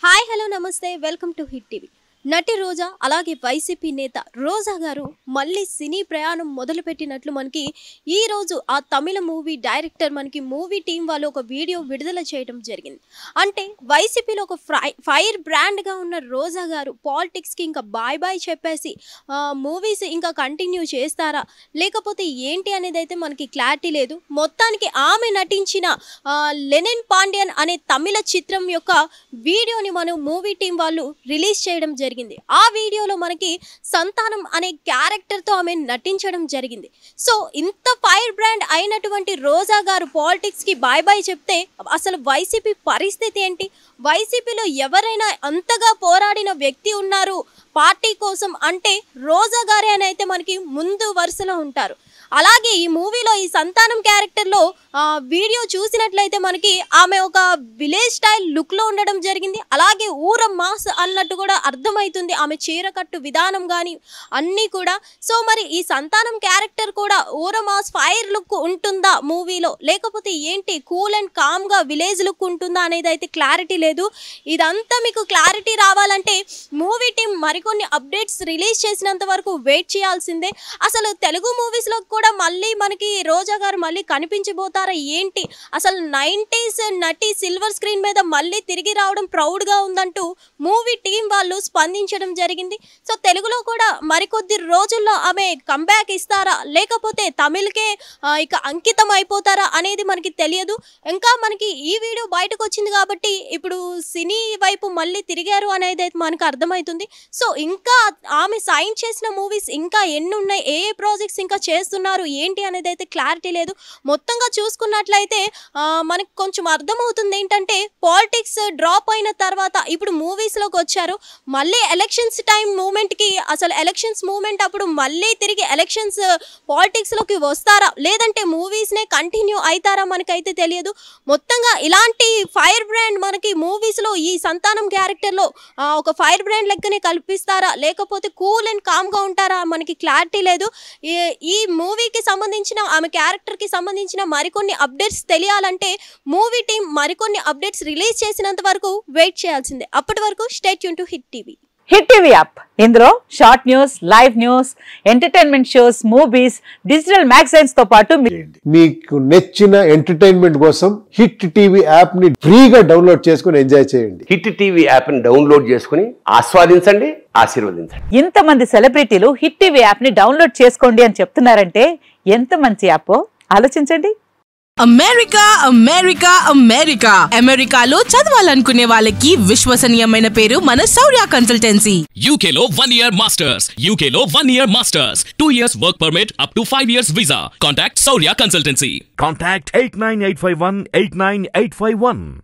Hi hello నమస్తే welcome to hit TV. నటి రోజా అలాగే వైసీపీ నేత రోజా గారు మళ్ళీ సినీ ప్రయాణం మొదలుపెట్టినట్లు మనకి ఈరోజు ఆ తమిళ మూవీ డైరెక్టర్ మనకి మూవీ టీం వాళ్ళు ఒక వీడియో విడుదల చేయడం జరిగింది. అంటే వైసీపీలో ఒక ఫైర్ బ్రాండ్గా ఉన్న రోజా గారు పాలిటిక్స్కి ఇంకా బాయ్ బాయ్ చెప్పేసి మూవీస్ ఇంకా కంటిన్యూ చేస్తారా లేకపోతే ఏంటి అనేది అయితే మనకి క్లారిటీ లేదు. మొత్తానికి ఆమె నటించిన లెనిన్ పాండ్యన్ అనే తమిళ చిత్రం యొక్క వీడియోని మనం మూవీ టీం వాళ్ళు రిలీజ్ చేయడం జరిగింది. ఆ వీడియోలో మనకి సంతానం అనే క్యారెక్టర్తో ఆమె నటించడం జరిగింది. సో ఇంత ఫైర్ బ్రాండ్ అయినటువంటి రోజా గారు పాలిటిక్స్కి బాయ్ బాయ్ చెప్తే అసలు వైసీపీ పరిస్థితి ఏంటి? వైసీపీలో ఎవరైనా అంతగా పోరాడిన వ్యక్తి ఉన్నారు పార్టీ కోసం అంటే రోజా గారే అని అయితే మనకి ముందు వరుసలో ఉంటారు. అలాగే ఈ మూవీలో ఈ సంతానం క్యారెక్టర్లో వీడియో చూసినట్లయితే మనకి ఆమె ఒక విలేజ్ స్టైల్ లుక్లో ఉండడం జరిగింది. అలాగే ఊర మాస్ అన్నట్టు కూడా అర్థమవుతుంది ఆమె చీరకట్టు విధానం కానీ అన్నీ కూడా. సో మరి ఈ సంతానం క్యారెక్టర్ కూడా ఊర మాస్ ఫైర్ లుక్ ఉంటుందా మూవీలో లేకపోతే ఏంటి కూల్ అండ్ కామ్గా విలేజ్ లుక్ ఉంటుందా అనేది అయితే క్లారిటీ లేదు. ఇదంతా మీకు క్లారిటీ రావాలంటే మూవీ టీం మరికొన్ని అప్డేట్స్ రిలీజ్ చేసినంత వరకు వెయిట్ చేయాల్సిందే. అసలు తెలుగు మూవీస్లో కూడా మళ్ళీ మనకి రోజా గారు మళ్ళీ కనిపించబోతారా ఏంటి? అసలు 90s నటి సిల్వర్ స్క్రీన్ మీద మళ్ళీ తిరిగి రావడం ప్రౌడ్గా ఉందంటూ మూవీ టీం వాళ్ళు స్పందించడం జరిగింది. సో తెలుగులో కూడా మరికొద్ది రోజుల్లో ఆమె కంబ్యాక్ ఇస్తారా లేకపోతే తమిళ్కే ఇక అంకితం అయిపోతారా అనేది మనకి తెలియదు. ఇంకా మనకి ఈ వీడియో బయటకు వచ్చింది కాబట్టి ఇప్పుడు సినీ వైపు మళ్ళీ తిరిగారు అనేది అయితే మనకు అర్థమవుతుంది. సో ఇంకా ఆమె సైన్ చేసిన మూవీస్ ఇంకా ఎన్ని ఉన్నాయి, ఏ ప్రాజెక్ట్స్ ఇంకా చేస్తున్నారు ఏంటి అనేది అయితే క్లారిటీ లేదు. మొత్తంగా చూసుకున్నట్లయితే మనకి కొంచెం అర్థమవుతుంది ఏంటంటే పాలిటిక్స్ డ్రాప్ అయిన తర్వాత ఇప్పుడు మూవీస్లోకి వచ్చారు. మళ్ళీ ఎలక్షన్స్ టైం మూమెంట్కి అసలు ఎలక్షన్స్ మూమెంట్ అప్పుడు మళ్ళీ తిరిగి ఎలక్షన్స్ పాలిటిక్స్లోకి వస్తారా లేదంటే మూవీస్నే కంటిన్యూ అవుతారా మనకైతే తెలియదు. మొత్తంగా ఇలాంటి ఫైర్ బ్రాండ్ మనకి మూవీస్లో ఈ సంతానం క్యారెక్టర్లో ఒక ఫైర్ బ్రాండ్ లెక్కనే కల్పిస్తారా లేకపోతే కూల్ అండ్ కామ్గా ఉంటారా మనకి క్లారిటీ లేదు. ఈ మూవీకి సంబంధించిన ఆమె క్యారెక్టర్కి సంబంధించిన మరికొన్ని అప్డేట్స్ తెలియాలంటే మూవీ టీం మరికొన్ని అప్డేట్స్ రిలీజ్ చేసినంత వరకు వెయిట్ చేయాల్సిందే. అప్పటి వరకు stay tune to hit TV. Hit TV app ఇందులో short news, live news, entertainment shows, movies, digital magazines తో పాటు మీకు నచ్చిన ఎంటర్టైన్మెంట్ కోసం హిట్ టీవీ యాప్ ని ఫ్రీగా డౌన్లోడ్ చేసుకుని ఎంజాయ్ చేయండి. హిట్ టీవీ యాప్ ని డౌన్లోడ్ చేసుకుని ఆస్వాదించండి, ఆశీర్వదించండి. ఇంతమంది సెలబ్రిటీలు హిట్ టీవీ యాప్ ని డౌన్లోడ్ చేసుకోండి అని చెప్తున్నారంటే ఎంత మంచి యాప్ ఆలోచించండి. అమెరికా అమెరికా అమెరికా అమెరికాలో చదవాలనుకునే వాళ్ళకి విశ్వసనీయమైన పేరు మన శౌర్య కన్సల్టెన్సీ. UK లో 1 year masters, UK లో 1 year masters, 2 years work permit up to 5 years visa. Contact Shaurya Consultancy. Contact 89851 89851.